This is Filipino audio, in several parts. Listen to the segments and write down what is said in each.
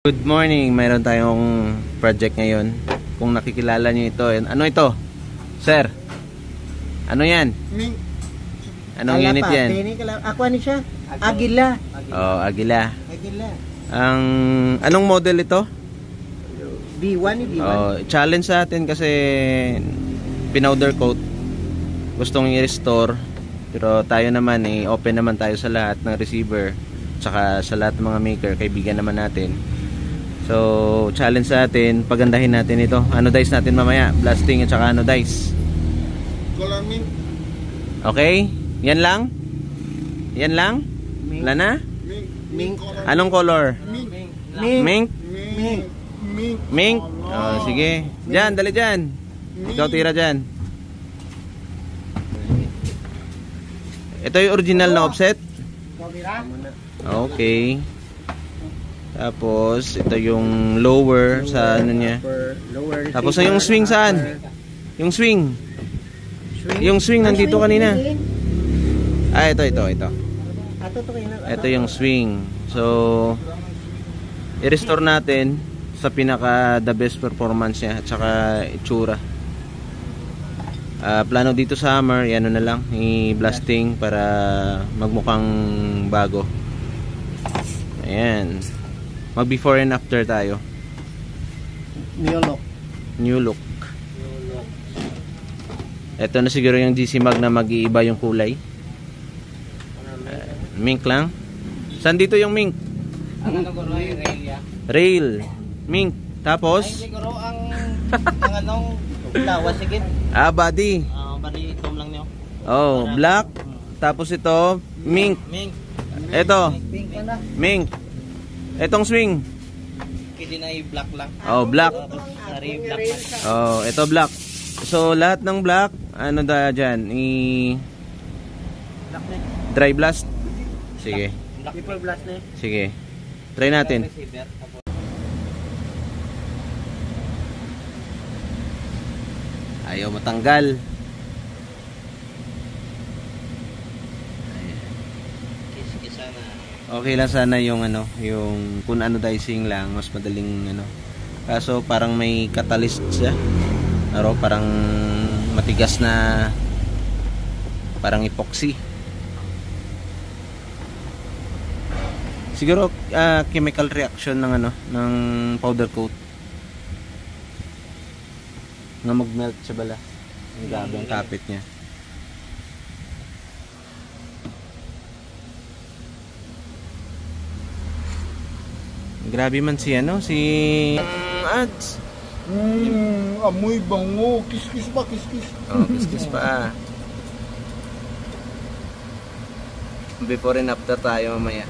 Good morning, mayroon tayong project ngayon. Kung nakikilala niyo ito, ano ito? Sir, ano yan? Anong unit yan? Ako ano siya? Agila. Oh, Agila. Agila. Anong model ito? B1 ni B1. Oh, challenge sa atin kasi pinowder coat. Gustong i-restore. Pero tayo naman open naman tayo sa lahat ng receiver. Tsaka sa lahat ng mga maker, kaibigan naman natin. So, challenge sa atin, pagandahin natin ito. Anodize natin mamaya, blasting at saka anodize. Color mint. Okay? Yan lang? Yan lang? Wala na? Mink. Anong color? Mink. Mink? Mink. Mink? Oh, sige. Diyan, dali dyan. Ikaw tira dyan. Ito yung original na offset? Okay. Tapos, ito yung lower sa ano niya. Tapos, yung swing saan? Yung swing. Yung swing nandito kanina. Ah, ito. Ito yung swing. So, i-restore natin sa pinaka the best performance niya at saka itsura. Plano dito sa hammer, yan na lang, i-blasting para magmukhang bago. Ayan. Mag before and after tayo. New look. Ito na siguro yung GC Mag na mag-iiba yung kulay. Mink lang. Saan dito yung mink? Rail. Mink. Tapos? Siguro ang anong lawas sigit. Body. Body itom lang niyo. Oh, black. Tapos ito, mink. Ito, mink. Etong swing. Hindi na i-black lang. Oh, black. Sari black. Oh, ito black. So, lahat ng black, ano da dyan? Dry blast. Sige. Triple blast na. Sige. Try natin. Ayaw matanggal. Okay lang sana yung yung kung anodizing lang, mas madaling Kaso parang may catalyst siya. Parang matigas na parang epoxy. Siguro chemical reaction ng ng powder coat. Na mag-melt siya bala. Ang grabe ang kapit niya. Grabe man si Ads. Amoy bango. Kiss-kiss pa, kiss-kiss. Oh, kiss-kiss pa. Before and after tayo mamaya.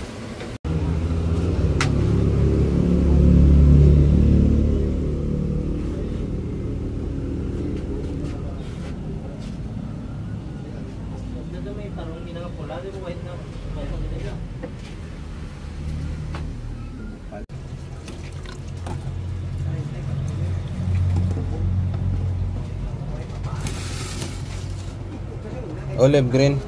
Olive green.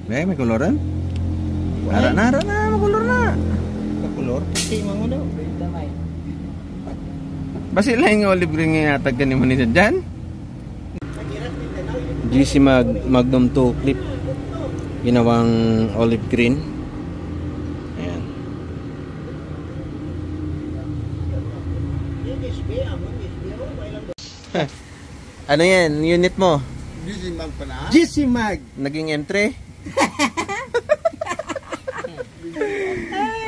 May koloran? Nara na, makulor na. Makulor? Kasi mga Basi lang yung olive green nga yatag ganyan mo nito dyan? GC Magnum 2 clip. Ginawang olive green. Ano yan? Unit mo? GC Mag pala. GC Mag. Naging M3?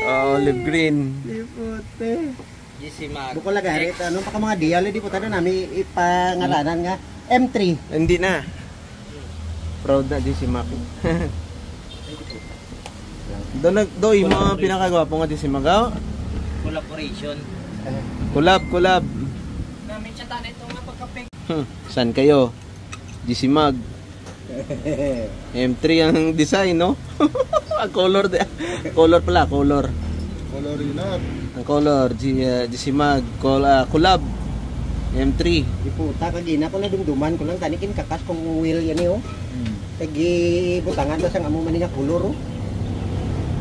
Olive green. Lipote. GC Mag. Bukol lagarit. Ano pa ka mga dial? Di po tayo namin ipangalanan nga. M3. Hindi na. Proud na GC Mag. Do yung mga pinakagwapo nga GC Mag. Collaboration. Collab. Namin siya tayo ito nga pagkapig. Saan kayo? GC Mag. M3 ang design, no? Ang color Color yun na. Ang color GC Mag collab. M3. Di puta kagina ko na dumduman ko lang tanikin kakas kung wheel yan eh oh. Tagi butangan ta sang amo man nga kulor oh.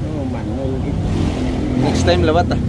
Oh man, Next time lawat ah.